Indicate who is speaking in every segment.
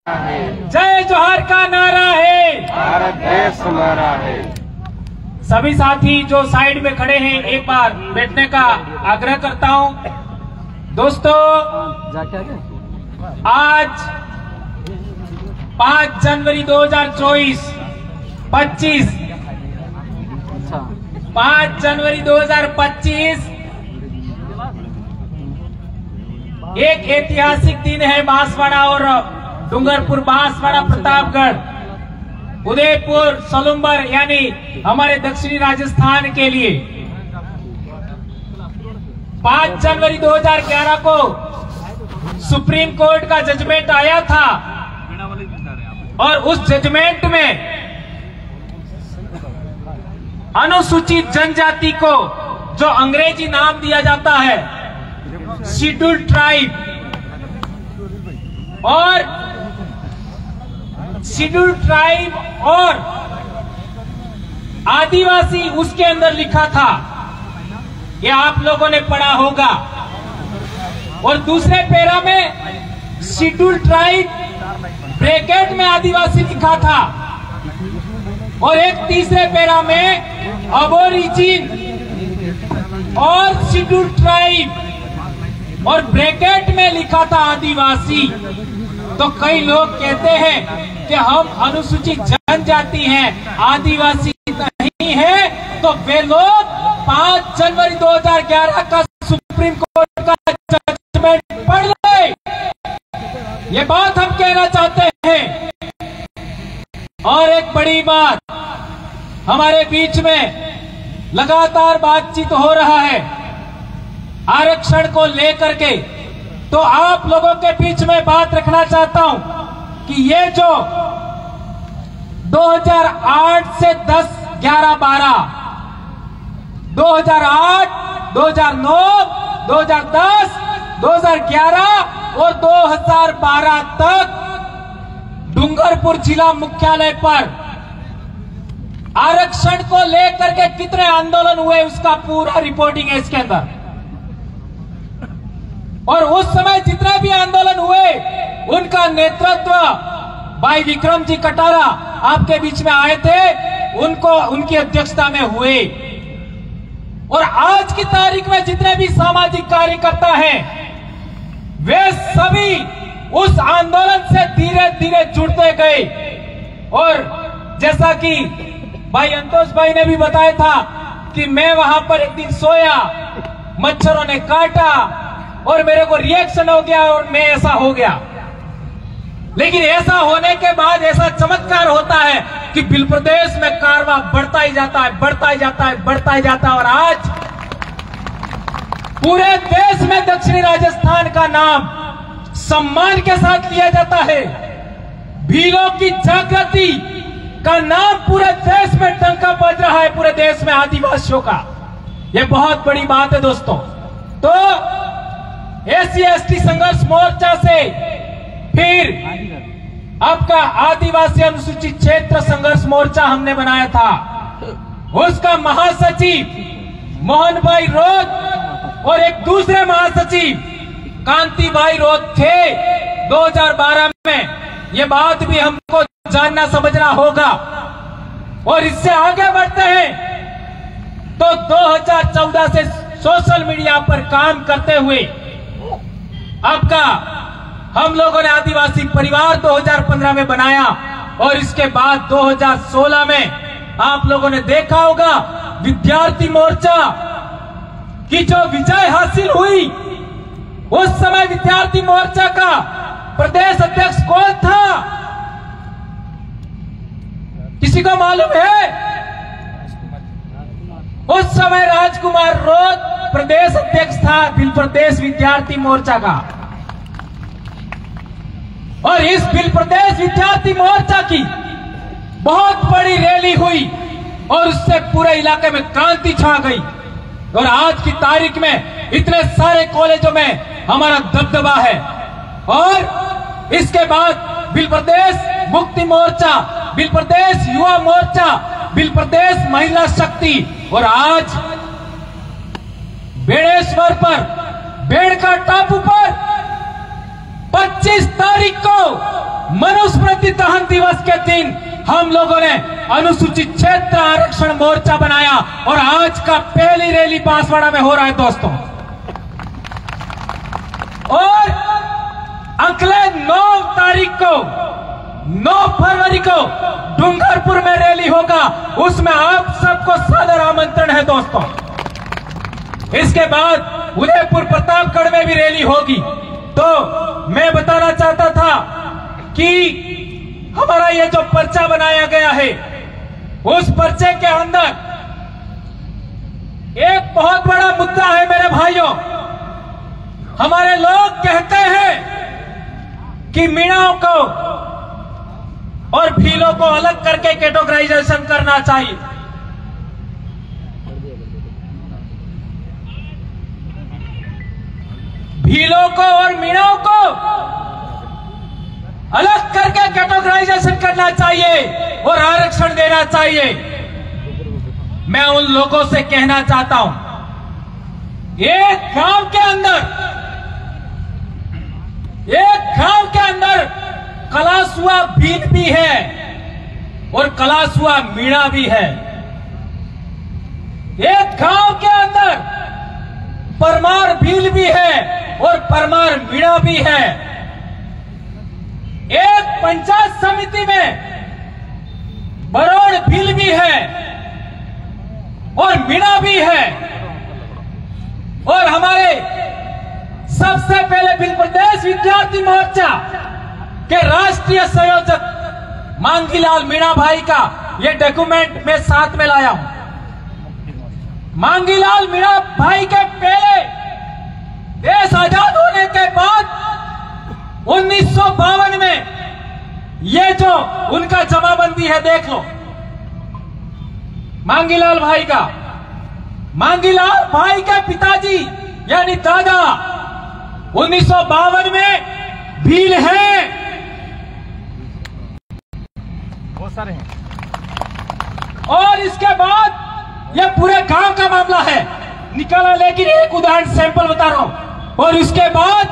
Speaker 1: जय जोहार का नारा है,
Speaker 2: भारत देश हमारा है।
Speaker 1: सभी साथी जो साइड में खड़े हैं एक बार बैठने का आग्रह करता हूं। दोस्तों, आज 5 जनवरी 2024 5 जनवरी 2025 एक ऐतिहासिक दिन है। बांसवाड़ा और डूंगरपुर, बांसवाड़ा, प्रतापगढ़, उदयपुर, सलुम्बर यानी हमारे दक्षिणी राजस्थान के लिए 5 जनवरी 2011 को सुप्रीम कोर्ट का जजमेंट आया था और उस जजमेंट में अनुसूचित जनजाति को जो अंग्रेजी नाम दिया जाता है शेड्यूल्ड ट्राइब और आदिवासी उसके अंदर लिखा था, ये आप लोगों ने पढ़ा होगा। और दूसरे पैरा में शेड्यूल्ड ट्राइब ब्रैकेट में आदिवासी लिखा था और एक तीसरे पैरा में अबोरिजिन और शेड्यूल्ड ट्राइब और ब्रैकेट में लिखा था आदिवासी। तो कई लोग कहते हैं कि हम अनुसूचित जनजाति हैं, आदिवासी नहीं है। तो वे लोग 5 जनवरी 2011 का सुप्रीम कोर्ट का जजमेंट पढ़ ले, ये बात हम कहना चाहते हैं। और एक बड़ी बात, हमारे बीच में लगातार बातचीत हो रहा है आरक्षण को लेकर के। तो आप लोगों के बीच में बात रखना चाहता हूं कि ये जो 2008 से 10, 11, 12, 2008, 2009, 2010, 2011 और 2012 तक डूंगरपुर जिला मुख्यालय पर आरक्षण को लेकर के कितने आंदोलन हुए उसका पूरा रिपोर्टिंग है इसके अंदर। और उस समय जितने भी आंदोलन हुए उनका नेतृत्व भाई विक्रम जी कटारा आपके बीच में आए थे, उनकी अध्यक्षता में हुए। और आज की तारीख में जितने भी सामाजिक कार्यकर्ता हैं वे सभी उस आंदोलन से धीरे धीरे जुड़ते गए। और जैसा कि भाई अंतोष भाई ने भी बताया था कि मैं वहां पर एक दिन सोया, मच्छरों ने काटा और मेरे को रिएक्शन हो गया और मैं ऐसा हो गया। लेकिन ऐसा होने के बाद ऐसा चमत्कार होता है कि बिल प्रदेश में कारवां बढ़ता ही जाता है, बढ़ता ही जाता है, बढ़ता ही जाता है। और आज पूरे देश में दक्षिणी राजस्थान का नाम सम्मान के साथ लिया जाता है। भीलों की जागृति का नाम पूरे देश में डंका बज रहा है, पूरे देश में आदिवासियों का। यह बहुत बड़ी बात है दोस्तों। तो SC/ST संघर्ष मोर्चा से फिर आपका आदिवासी अनुसूचित क्षेत्र संघर्ष मोर्चा हमने बनाया था। उसका महासचिव मोहन भाई रोज और एक दूसरे महासचिव कांति भाई रोज थे 2012 में। ये बात भी हमको जानना समझना होगा। और इससे आगे बढ़ते हैं तो 2014 से सोशल मीडिया पर काम करते हुए आपका हम लोगों ने आदिवासी परिवार 2015 में बनाया। और इसके बाद 2016 में आप लोगों ने देखा होगा विद्यार्थी मोर्चा की जो विजय हासिल हुई। उस समय विद्यार्थी मोर्चा का प्रदेश अध्यक्ष कौन था, किसी को मालूम है? उस समय राजकुमार रोज प्रदेश अध्यक्ष था बिल प्रदेश विद्यार्थी मोर्चा का। और इस बिल प्रदेश विद्यार्थी मोर्चा की बहुत बड़ी रैली हुई और उससे पूरे इलाके में क्रांति छा गई। और आज की तारीख में इतने सारे कॉलेजों में हमारा दबदबा है। और इसके बाद बिल प्रदेश मुक्ति मोर्चा, बिल प्रदेश युवा मोर्चा, बिल प्रदेश महिला शक्ति। और आज बेड़ेश्वर पर, बेड़का टापू पर 25 तारीख को मनु दिन हम लोगों ने अनुसूचित क्षेत्र आरक्षण मोर्चा बनाया और आज का पहली रैली बांसवाड़ा में हो रहा है दोस्तों। और अगले 9 तारीख को 9 फरवरी को डूंगरपुर में रैली होगा, उसमें आप सबको सादर आमंत्रण है दोस्तों। इसके बाद उदयपुर प्रतापगढ़ में भी रैली होगी। तो मैं बताना चाहता था कि हमारा ये जो पर्चा बनाया गया है, उस पर्चे के अंदर एक बहुत बड़ा मुद्दा है मेरे भाइयों। हमारे लोग कहते हैं कि मीणाओं को और भीलों को अलग करके कैटेगराइजेशन करना चाहिए। भीलों को और मीणाओं को अलग करके कैटेगराइजेशन करना चाहिए और आरक्षण देना चाहिए। मैं उन लोगों से कहना चाहता हूं, एक गांव के अंदर कलासुआ भील भी है और कलासुआ मीणा भी है। एक गांव के अंदर परमार भील भी है और परमार मीणा भी है। एक पंचायत समिति में बरोड़ भील भी है और मीणा भी है। और हमारे सबसे पहले बिल प्रदेश विद्यार्थी मोर्चा के राष्ट्रीय संयोजक मांगीलाल मीणा भाई का ये डॉक्यूमेंट मैं साथ में लाया हूं। मांगीलाल मीणा भाई के पहले देश आजाद होने के बाद 1952 में ये जो उनका जमाबंदी है देख लो, मांगीलाल भाई का। मांगीलाल भाई के पिताजी यानी दादा 1952 में भील हैं,
Speaker 2: बहुत सारे हैं।
Speaker 1: और इसके बाद यह पूरे गांव का मामला है निकाला, लेकिन एक उदाहरण सैंपल बता रहा हूं। और उसके बाद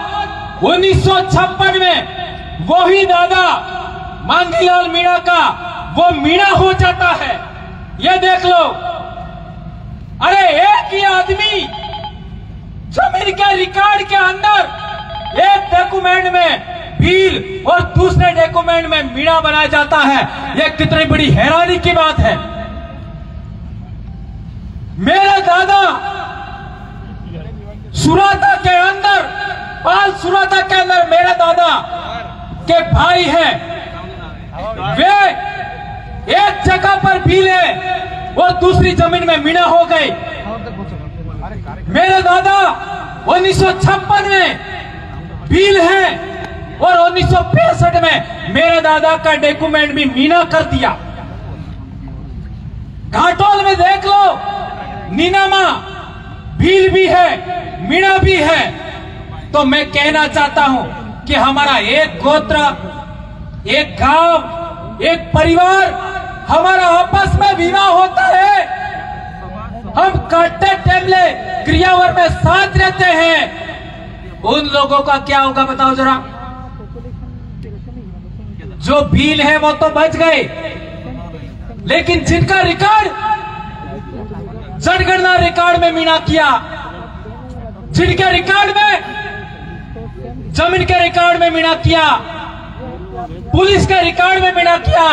Speaker 1: 1956 में वही दादा मांगीलाल मीणा का वो मीणा हो जाता है। ये देख लो, अरे एक ही आदमी जमीन के रिकॉर्ड के अंदर एक डॉक्यूमेंट में भील और दूसरे डॉक्यूमेंट में मीणा बनाया जाता है। यह कितनी बड़ी हैरानी की बात है। मेरा दादा सुराता के अंदर, पाल सुराता के अंदर मेरे दादा के भाई हैं, वे एक जगह पर भील है और दूसरी जमीन में मीणा हो गए। मेरे दादा 1956 में भील है और 1965 में मेरे दादा का डॉक्यूमेंट भी मीणा कर दिया। घाटोल में देख लो, नीनामा भील भी है, मीणा भी है। तो मैं कहना चाहता हूं कि हमारा एक गोत्र, एक गांव, एक परिवार, हमारा आपस में विवाह होता है, हम काटे टेमले क्रियावर में साथ रहते हैं। उन लोगों का क्या होगा बताओ जरा। जो भील है वो तो बच गए, लेकिन जिनका रिकॉर्ड जनगणना रिकॉर्ड में मीणा किया, जिनके रिकॉर्ड में जमीन के रिकॉर्ड में मीणा किया, पुलिस के रिकॉर्ड में मीणा किया,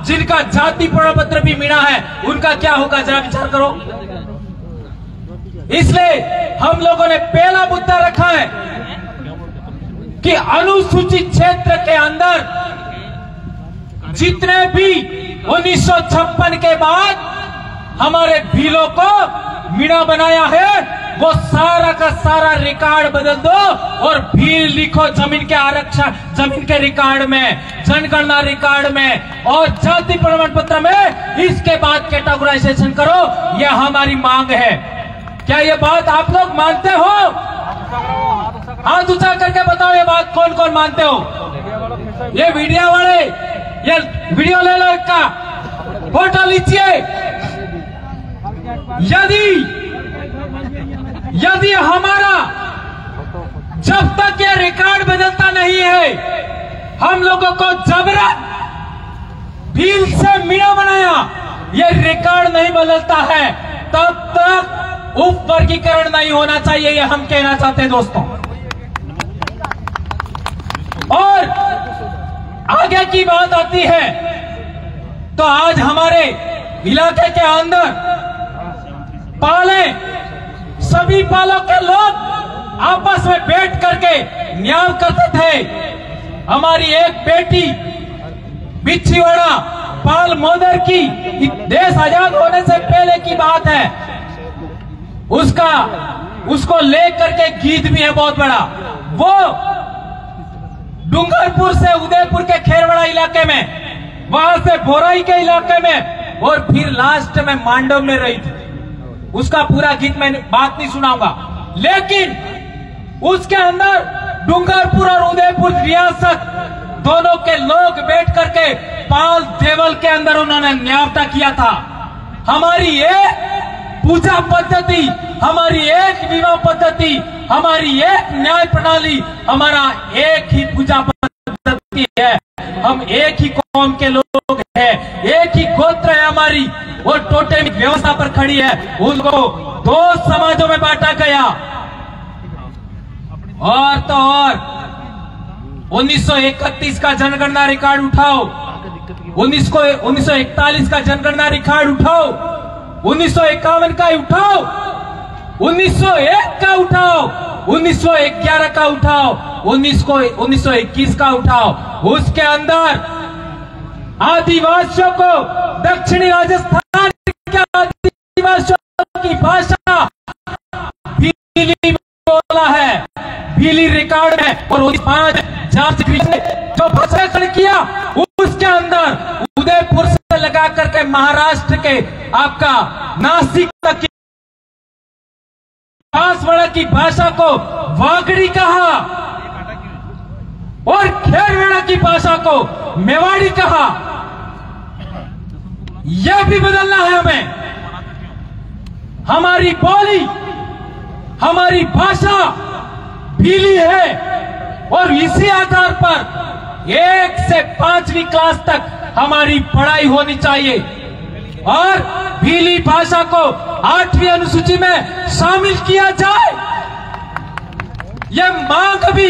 Speaker 1: जिनका जाति प्रमाण पत्र भी मीणा है, उनका क्या होगा जरा विचार करो। इसलिए हम लोगों ने पहला मुद्दा रखा है कि अनुसूचित क्षेत्र के अंदर जितने भी 1956 के बाद हमारे भीलों को मीणा बनाया है, वो सारा का सारा रिकॉर्ड बदल दो और भील लिखो जमीन के आरक्षण, जमीन के रिकॉर्ड में, जनगणना रिकॉर्ड में और जाति प्रमाण पत्र में। इसके बाद कैटेगराइजेशन करो, यह हमारी मांग है। क्या ये बात आप लोग मानते हो? हाथ ऊंचा करके बताओ ये बात कौन कौन मानते हो। ये वीडियो वाले, ये वीडियो ले लो, इसका फोटो लीजिए। यदि हमारा जब तक ये रिकॉर्ड बदलता नहीं है, हम लोगों को जबरन भील से मीणा बनाया, ये रिकॉर्ड नहीं बदलता है, तब तक उप वर्गीकरण नहीं होना चाहिए, ये हम कहना चाहते हैं दोस्तों। और आगे की बात आती है तो आज हमारे इलाके के अंदर पाले, सभी पालों के लोग आपस में बैठ करके न्याय करते थे। हमारी एक बेटी बिच्छीवाड़ा पाल मोदर की, देश आजाद होने से पहले की बात है, उसको लेकर के गीत भी है बहुत बड़ा। वो डूंगरपुर से उदयपुर के खेरवाड़ा इलाके में, वहां से बोराई के इलाके में, और फिर लास्ट में मांडव में रही थी। उसका पूरा गीत मैं बात नहीं सुनाऊंगा, लेकिन उसके अंदर डूंगरपुर और उदयपुर रियासत दोनों के लोग बैठ करके पाल देवल के अंदर उन्होंने न्यायता किया था। हमारी एक पूजा पद्धति, हमारी एक विवाह पद्धति, हमारी एक न्याय प्रणाली, हमारा एक ही पूजा पद्धति है। हम एक ही कौम के लोग हैं, एक ही गोत्र है हमारी, और टोटेमिक व्यवस्था पर खड़ी है। उनको दो समाजों में बांटा गया। और तो और 1931 का जनगणना रिकॉर्ड उठाओ, 1941 का जनगणना रिकॉर्ड उठाओ, 1951 का उठाओ, 1901 का उठाओ, 1911 का उठाओ, 1921 का उठाओ। उसके अंदर आदिवासियों को, दक्षिणी राजस्थान के आदिवासियों की भाषा भीली बोला है, भीली रिकॉर्ड है। और 5 जांच ने जो भाषण किया, उसके अंदर उदयपुर से लगा करके महाराष्ट्र के आपका नासिक तक की बांसवाड़ा की भाषा को वागड़ी कहा, और खेरवाड़ा की भाषा को मेवाड़ी कहा। यह भी बदलना है हमें। हमारी बोली, हमारी भाषा भीली है, और इसी आधार पर 1 से 5वीं क्लास तक हमारी पढ़ाई होनी चाहिए, और भीली भाषा को 8वीं अनुसूची में शामिल किया जाए। यह मांग भी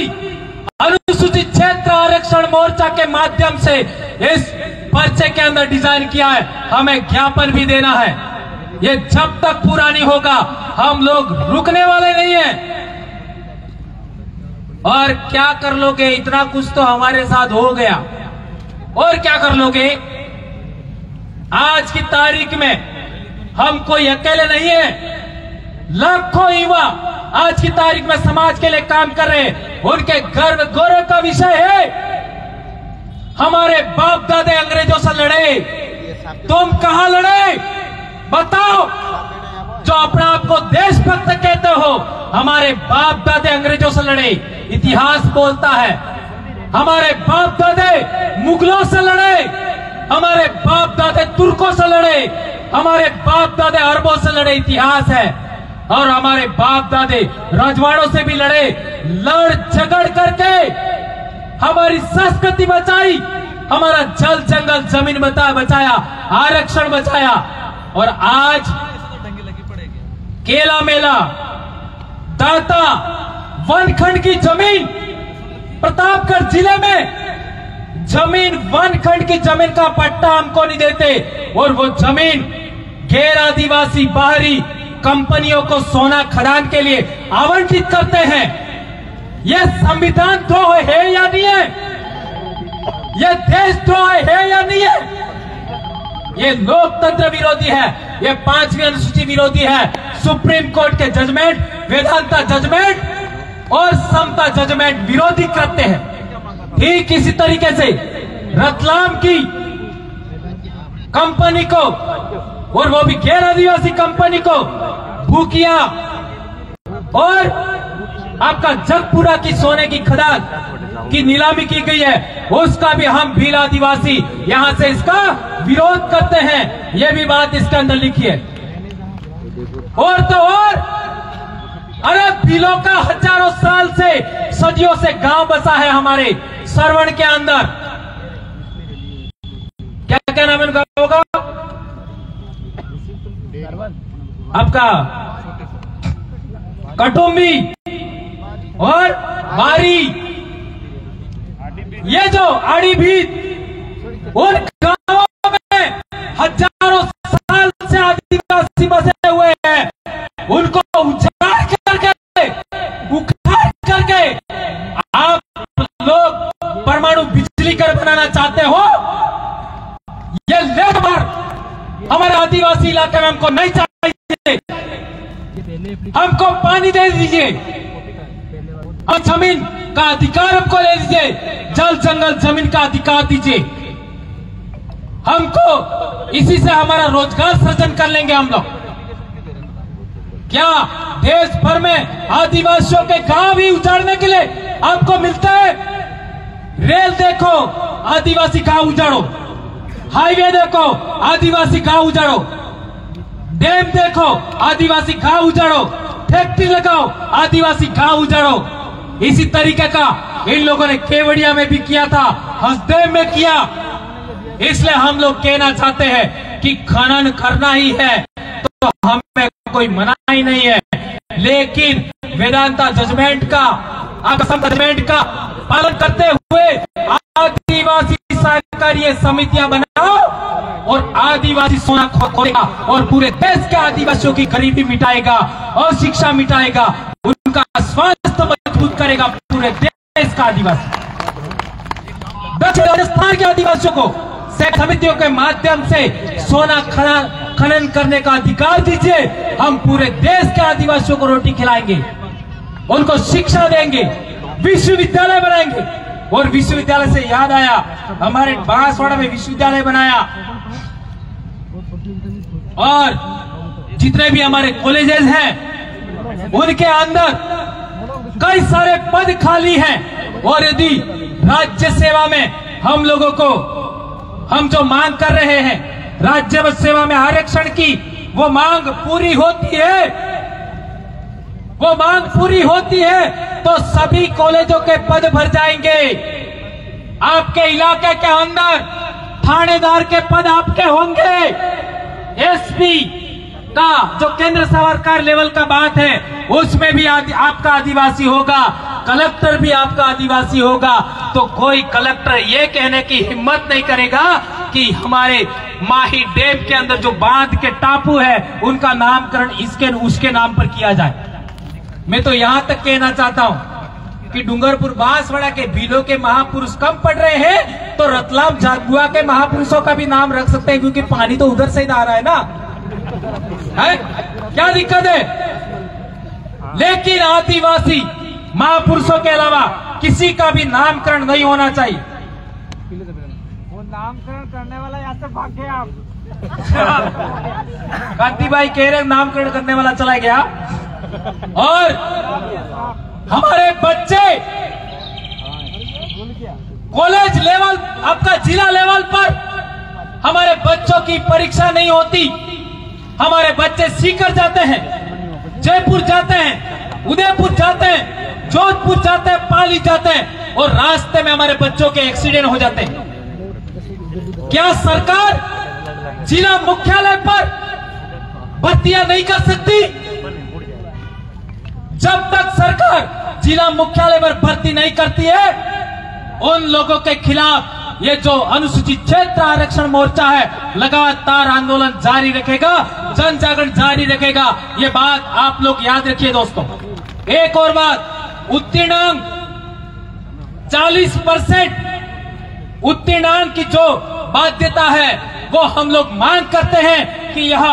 Speaker 1: अनुसूचित क्षेत्र आरक्षण मोर्चा के माध्यम से इस पर्चे के अंदर डिजाइन किया है। हमें ज्ञापन भी देना है। ये जब तक पूरा नहीं होगा, हम लोग रुकने वाले नहीं हैं। और क्या कर लोगे, इतना कुछ तो हमारे साथ हो गया, और क्या कर लोगे। आज की तारीख में हम कोई अकेले नहीं है, लाखों युवा आज की तारीख में समाज के लिए काम कर रहे हैं। उनके गर्व गौरव का विषय है, हमारे बाप दादे अंग्रेजों से लड़े, तुम कहां लड़े बताओ। जो अपना आप को देशभक्त कहते हो, हमारे बाप दादे अंग्रेजों से लड़े, इतिहास बोलता है। हमारे बाप दादे मुगलों से लड़े, हमारे बाप दादे तुर्कों से लड़े, हमारे बाप दादे अरबों से लड़े, इतिहास है। और हमारे बाप दादे रजवाड़ों से भी लड़े, लड़ झगड़ करके हमारी संस्कृति बचाई, हमारा जल जंगल जमीन बचाया, आरक्षण बचाया। और आज केला मेला, दाता, वनखंड की जमीन, प्रतापगढ़ जिले में जमीन, वनखंड की जमीन का पट्टा हमको नहीं देते, और वो जमीन गैर आदिवासी बाहरी कंपनियों को सोना खदान के लिए आवंटित करते हैं। यह संविधान द्रोह है या नहीं है? यह देशद्रोह है या नहीं है? ये लोकतंत्र विरोधी है, ये 5वीं अनुसूची विरोधी है। सुप्रीम कोर्ट के जजमेंट, वेदांता जजमेंट और समता जजमेंट विरोधी करते हैं। ठीक इसी तरीके से रतलाम की कंपनी को, और वो भी गैर आदिवासी कंपनी को, भूकिया और आपका जगपुरा की सोने की खदान की नीलामी की गई है, उसका भी हम भील आदिवासी यहां से इसका विरोध करते हैं। यह भी बात इसके अंदर लिखी है। और तो और, अरे भीलों का हजारों साल से, सदियों से गांव बसा है हमारे सरवण के अंदर। क्या लगा होगा आपका कटुम्बी और बारी, ये जो आड़ी भीत, उन गांवों में हजारों साल से आदिवासी बसे हुए हैं, उनको उजाड़ करके उखाड़ करके आप लोग परमाणु बिजली घर बनाना चाहते हो। ये लेबर हमारे आदिवासी इलाके में हमको नहीं चाहिए। हमको पानी दे दीजिए, हम जमीन का अधिकार हमको दे दीजिए, जल जंगल जमीन का अधिकार दीजिए हमको। इसी से हमारा रोजगार सृजन कर लेंगे हम लोग। क्या देश भर में आदिवासियों के गांव भी उजाड़ने के लिए आपको मिलता है? रेल देखो, आदिवासी गांव उजाड़ो, हाईवे देखो, आदिवासी गांव उजाड़ो, डैम देखो, आदिवासी गांव उजाड़ो, फैक्ट्री लगाओ, आदिवासी गांव उजाड़ो। इसी तरीके का इन लोगों ने केवड़िया में भी किया था, हसदेव में किया। इसलिए हम लोग कहना चाहते हैं कि खनन करना ही है तो हमें कोई मना ही नहीं है, लेकिन वेदांता जजमेंट का, असम जजमेंट का पालन करते हुए आदिवासी सहकार्य समितियां बनाओ और आदिवासी सोना खोलेगा और पूरे देश के आदिवासियों की गरीबी मिटाएगा और शिक्षा मिटाएगा, उनका स्वास्थ्य मजबूत करेगा पूरे देश का आदिवासी। दक्षिण राजस्थान के आदिवासियों को समितियों के माध्यम से सोना खनन करने का अधिकार दीजिए। हम पूरे देश के आदिवासियों को रोटी खिलाएंगे, उनको शिक्षा देंगे, विश्वविद्यालय बनाएंगे। और विश्वविद्यालय से याद आया, हमारे बांसवाड़ा में विश्वविद्यालय बनाया और जितने भी हमारे कॉलेजेस हैं उनके अंदर कई सारे पद खाली हैं। और यदि राज्य सेवा में हम लोगों को, हम जो मांग कर रहे हैं राज्य सेवा में आरक्षण की, वो मांग पूरी होती है, वो मांग पूरी होती है तो सभी कॉलेजों के पद भर जाएंगे। आपके इलाके के अंदर थानेदार के पद आपके होंगे, एसपी का जो केंद्र सरकार लेवल का बात है उसमें भी आपका आदिवासी होगा, कलेक्टर भी आपका आदिवासी होगा। तो कोई कलेक्टर ये कहने की हिम्मत नहीं करेगा कि हमारे माही डैम के अंदर जो बांध के टापू है उनका नामकरण इसके उसके नाम पर किया जाए। मैं तो यहां तक कहना चाहता हूं कि डूंगरपुर बांसवाड़ा के भीलों के महापुरुष कम पड़ रहे हैं तो रतलाम झाबुआ के महापुरुषों का भी नाम रख सकते हैं, क्योंकि पानी तो उधर से ही आ रहा है ना, है? क्या दिक्कत है? लेकिन आदिवासी महापुरुषों के अलावा किसी का भी नामकरण नहीं होना चाहिए।
Speaker 2: वो नामकरण करने वाला यहाँ से भाग गया आप।
Speaker 1: कांति भाई कह रहे नामकरण करने वाला चला गया। और हमारे बच्चे कॉलेज लेवल, आपका जिला लेवल पर हमारे बच्चों की परीक्षा नहीं होती। हमारे बच्चे सीकर जाते हैं, जयपुर जाते हैं, उदयपुर जाते हैं, जोधपुर जाते हैं, पाली जाते हैं और रास्ते में हमारे बच्चों के एक्सीडेंट हो जाते हैं। क्या सरकार जिला मुख्यालय पर भर्तियां नहीं कर सकती? जब तक सरकार जिला मुख्यालय पर भर्ती नहीं करती है, उन लोगों के खिलाफ ये जो अनुसूचित क्षेत्र आरक्षण मोर्चा है लगातार आंदोलन जारी रखेगा, जन जागरण जारी रखेगा। ये बात आप लोग याद रखिए दोस्तों। एक और बात, उत्तीर्णांक 40% उत्तीर्णांक की जो बाध्यता है वो हम लोग मांग करते हैं कि यह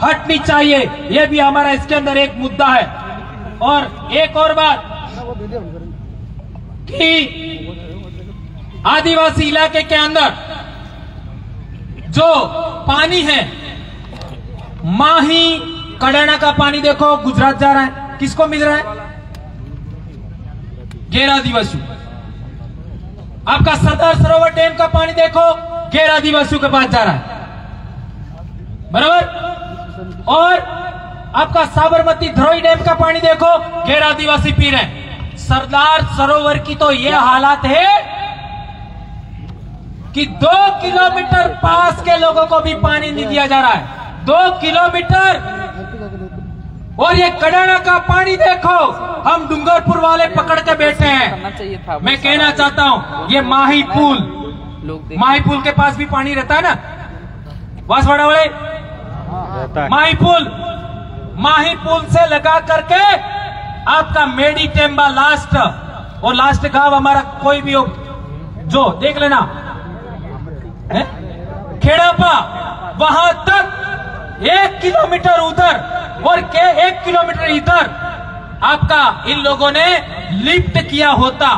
Speaker 1: हटनी चाहिए। यह भी हमारा इसके अंदर एक मुद्दा है। और एक और बात कि आदिवासी इलाके के अंदर जो पानी है, माही कड़ाना का पानी देखो गुजरात जा रहा है, किसको मिल रहा है? गैर आदिवासियों। आपका सरदार सरोवर डैम का पानी देखो गैर आदिवासियों के पास जा रहा है, बराबर। और आपका साबरमती धरोई डैम का पानी देखो गैर आदिवासी पी रहे हैं। सरदार सरोवर की तो यह हालत है कि 2 किलोमीटर पास के लोगों को भी पानी नहीं दिया जा रहा है। 2 किलोमीटर। और ये कडाना का पानी देखो, हम डूंगरपुर वाले पकड़ के बैठे हैं। मैं कहना चाहता हूं, ये माही पुल के पास भी पानी रहता है ना, बांसवाड़ा वाले, माही पुल से लगा करके आपका मेडी टेम्बा लास्ट गांव हमारा कोई भी हो, जो देख लेना है? खेड़ापा, वहां तक 1 किलोमीटर उधर और 1 किलोमीटर इधर आपका इन लोगों ने लिफ्ट किया होता।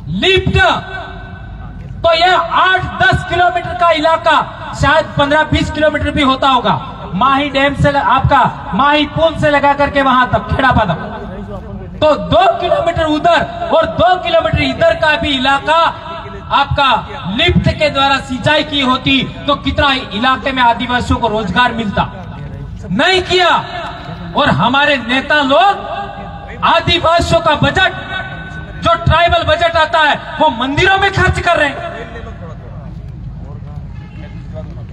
Speaker 1: लिफ्ट तो यह 8-10 किलोमीटर का इलाका शायद 15-20 किलोमीटर भी होता होगा, माही डैम से आपका माही पुल से लगा करके वहां तक खेड़ापा तक। तो 2 किलोमीटर उधर और 2 किलोमीटर इधर का भी इलाका आपका लिफ्ट के द्वारा सिंचाई की होती तो कितना इलाके में आदिवासियों को रोजगार मिलता। नहीं किया। और हमारे नेता लोग आदिवासियों का बजट, जो ट्राइबल बजट आता है, वो मंदिरों में खर्च कर रहे हैं।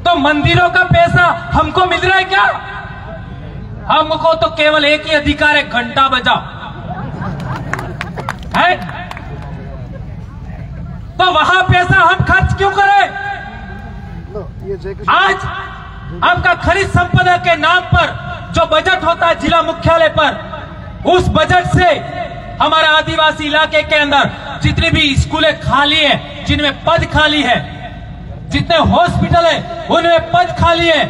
Speaker 1: तो मंदिरों का पैसा हमको मिल रहा है क्या? हमको तो केवल एक ही अधिकार है, घंटा बजाओ है। तो वहां पैसा हम खर्च क्यों करें? आज आपका खनिज संपदा के नाम पर जो बजट होता है जिला मुख्यालय पर, उस बजट से हमारा आदिवासी इलाके के अंदर जितनी भी स्कूलें खाली है, जिनमें पद खाली है, जितने हॉस्पिटल है उनमें पद खाली है,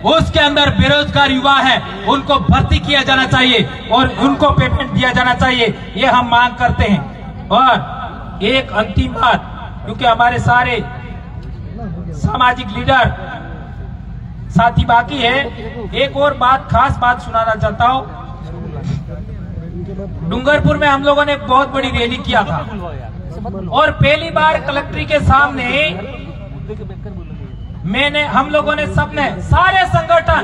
Speaker 1: उसके अंदर बेरोजगार युवा है, उनको भर्ती किया जाना चाहिए और उनको पेमेंट दिया जाना चाहिए। ये हम मांग करते हैं। और एक अंतिम बात, क्योंकि हमारे सारे सामाजिक लीडर साथी बाकी है, एक और बात, खास बात सुनाना चाहता हूं। डूंगरपुर में हम लोगों ने बहुत बड़ी रैली किया था और पहली बार कलेक्ट्री के सामने हम लोगों ने सबने, सारे संगठन,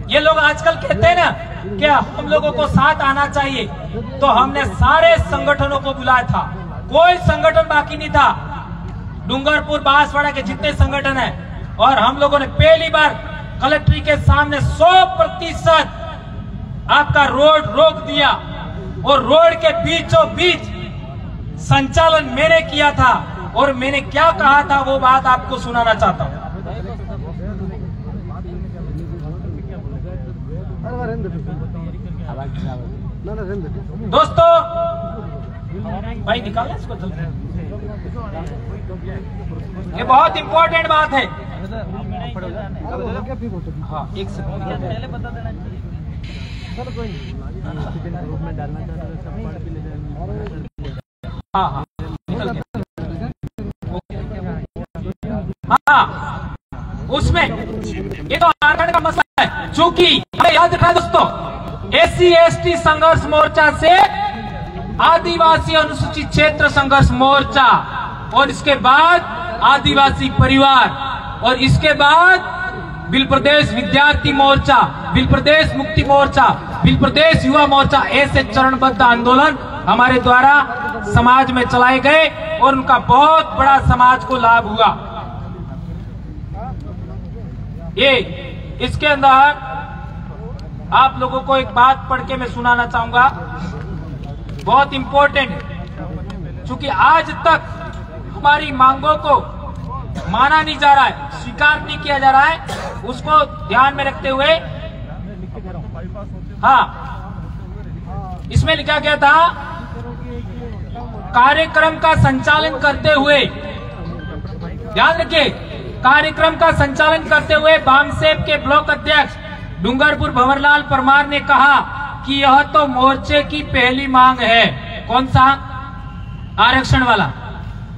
Speaker 1: ये लोग आजकल कहते हैं ना कि हम लोगों को साथ आना चाहिए, तो हमने सारे संगठनों को बुलाया था, कोई संगठन बाकी नहीं था। डूंगरपुर बांसवाड़ा के जितने संगठन है, और हम लोगों ने पहली बार कलेक्ट्री के सामने 100% आपका रोड रोक दिया और रोड के बीचों बीच संचालन मैंने किया था। और मैंने क्या कहा था वो बात आपको सुनाना चाहता हूं। दोस्तों, भाई निकालना इसको जल्दी, ये बहुत इंपॉर्टेंट बात है। हाँ, एक सेकंड पहले बता देना चाहिए सर, कोई ग्रुप में डालना चाहते। हाँ, निकल गया। हाँ, उसमें ये तो आरक्षण का मसला है, चूंकि हमें याद रखना दोस्तों, SC/ST संघर्ष मोर्चा से आदिवासी अनुसूचित क्षेत्र संघर्ष मोर्चा, और इसके बाद आदिवासी परिवार, और इसके बाद बिल प्रदेश विद्यार्थी मोर्चा, बिल प्रदेश मुक्ति मोर्चा, बिल प्रदेश युवा मोर्चा, ऐसे चरणबद्ध आंदोलन हमारे द्वारा समाज में चलाए गए और उनका बहुत बड़ा समाज को लाभ हुआ। ये इसके अंदर आप लोगों को एक बात पढ़ के मैं सुनाना चाहूंगा, बहुत इंपॉर्टेंट है, क्योंकि आज तक हमारी मांगों को माना नहीं जा रहा है, स्वीकार नहीं किया जा रहा है, उसको ध्यान में रखते हुए। हाँ, इसमें लिखा गया था, कार्यक्रम का संचालन करते हुए, ध्यान रखिए, कार्यक्रम का संचालन करते हुए बामसेब के ब्लॉक अध्यक्ष डूंगरपुर भंवरलाल परमार ने कहा कि यह तो मोर्चे की पहली मांग है। कौन सा? आरक्षण वाला,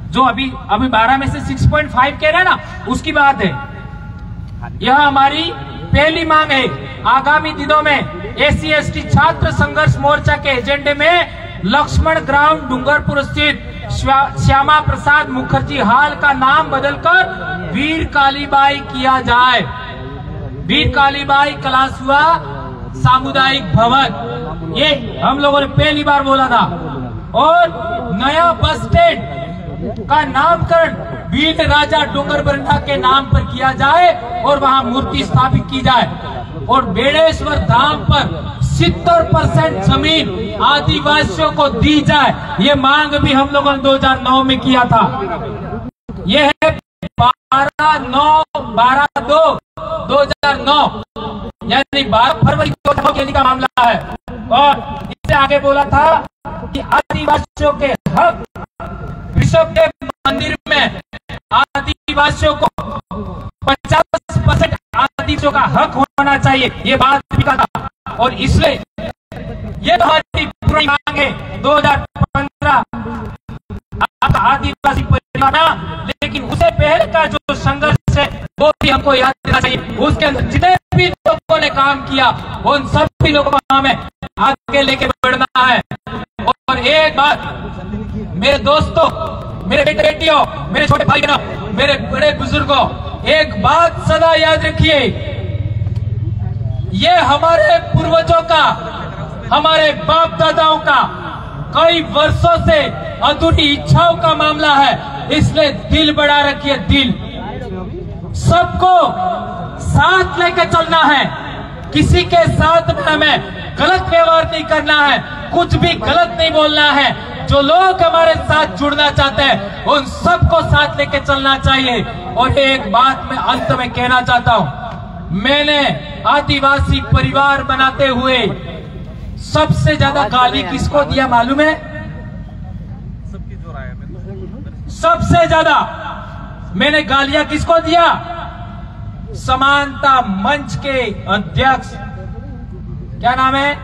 Speaker 1: जो अभी 12 में से 6.5 कह रहे हैं ना, उसकी बात है। यह हमारी पहली मांग है। आगामी दिनों में SC/ST छात्र संघर्ष मोर्चा के एजेंडे में लक्ष्मण ग्राउंड डूंगरपुर स्थित श्यामा प्रसाद मुखर्जी हॉल का नाम बदलकर वीर कालीबाई किया जाए। वीर कालीबाई कलासुआ सामुदायिक भवन, ये हम लोगों ने पहली बार बोला था। और नया बस स्टैंड का नामकरण वीर राजा डोंगरबरंडा के नाम पर किया जाए और वहां मूर्ति स्थापित की जाए और बेड़ेश्वर धाम पर 70% जमीन आदिवासियों को दी जाए। ये मांग भी हम लोगों ने 2009 में किया था। यह है 12/2/2009 यानी 12 फरवरी 2009 का मामला है। और इससे आगे बोला था कि आदिवासियों के हक ऋषभ देव मंदिर में आदिवासियों को 50% आदिवासियों का हक होना चाहिए, ये बात भी कहा था। और इसलिए ये हमारी पूरी मांग है 2015 आदिवासी परिवार, लेकिन उससे पहले का जो संघर्ष है वो भी हमको याद रखना चाहिए। उसके अंदर जितने भी लोगों ने काम किया उन सभी लोगों को हमें आगे लेके बढ़ना है। और एक बात मेरे दोस्तों, मेरे बेटे बेटियों, मेरे छोटे भाई बहनों, मेरे बड़े बुजुर्गों, एक बात सदा याद रखिए, ये हमारे पूर्वजों का, हमारे बाप दादाओं का कई वर्षों से अधूरी इच्छाओं का मामला है। इसलिए दिल बढ़ा रखिए, दिल। सबको साथ लेकर चलना है, किसी के साथ में हमें गलत व्यवहार नहीं करना है, कुछ भी गलत नहीं बोलना है। जो लोग हमारे साथ जुड़ना चाहते हैं उन सबको साथ लेके चलना चाहिए। और एक बात मैं अंत में कहना चाहता हूं, मैंने आदिवासी परिवार बनाते हुए सबसे ज्यादा गाली किसको दिया मालूम है? सबसे ज्यादा मैंने गालियां किसको दिया? समानता मंच के अध्यक्ष, क्या नाम है,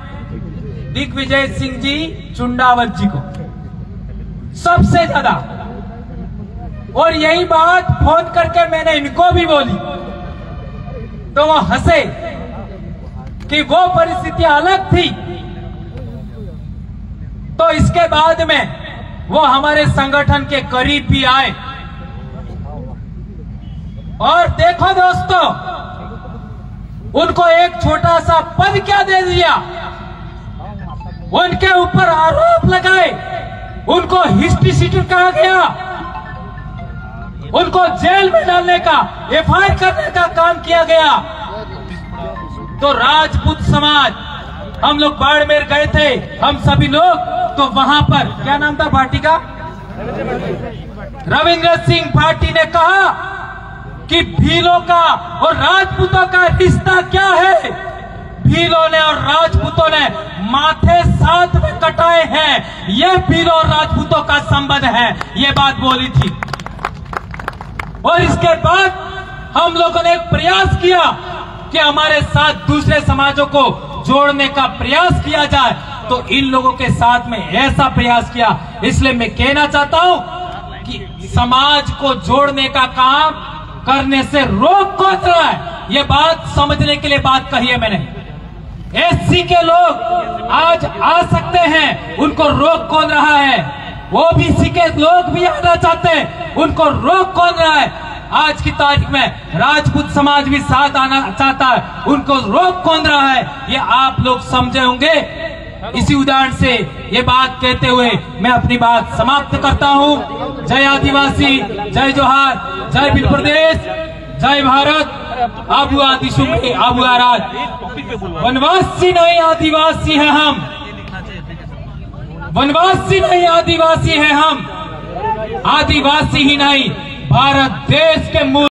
Speaker 1: दिग्विजय सिंह जी चुंडावत जी को सबसे ज्यादा। और यही बात फोन करके मैंने इनको भी बोली तो वो हंसे कि वो परिस्थितियां अलग थी। तो इसके बाद में वो हमारे संगठन के करीब भी आए। और देखो दोस्तों, उनको एक छोटा सा पद क्या दे दिया, उनके ऊपर आरोप लगाए, उनको हिस्ट्री सीटर कहा गया, उनको जेल में डालने का, एफआईआर करने का काम किया गया। तो राजपूत समाज, हम लोग बाड़मेर गए थे, हम सभी लोग, तो वहां पर क्या नाम था पार्टी का, रविंद्र सिंह पार्टी ने कहा कि भीलों का और राजपूतों का रिश्ता क्या है। भीलों ने और राजपूतों ने माथे साथ में कटाए हैं, यह भीलों और राजपूतों का संबंध है, ये बात बोली थी। और इसके बाद हम लोगों ने एक प्रयास किया कि हमारे साथ दूसरे समाजों को जोड़ने का प्रयास किया जाए। तो इन लोगों के साथ में ऐसा प्रयास किया। इसलिए मैं कहना चाहता हूं कि समाज को जोड़ने का काम करने से रोक कौन रहा है, ये बात समझने के लिए बात कही है मैंने। एससी के लोग आज आ सकते हैं, उनको रोक कौन रहा है? ओबीसी के लोग भी आना चाहते हैं, उनको रोक कौन रहा है? आज की तारीख में राजपूत समाज भी साथ आना चाहता है, उनको रोक कौन रहा है? ये आप लोग समझे होंगे। इसी उदाहरण से ये बात कहते हुए मैं अपनी बात समाप्त करता हूं। जय आदिवासी, जय जोहार, जय भील प्रदेश, जय भारत। आबू आदि सुमरे आबू आराज, वनवासी नहीं आदिवासी है हम, वनवासी नहीं आदिवासी है हम, आदिवासी ही नहीं भारत देश के मूल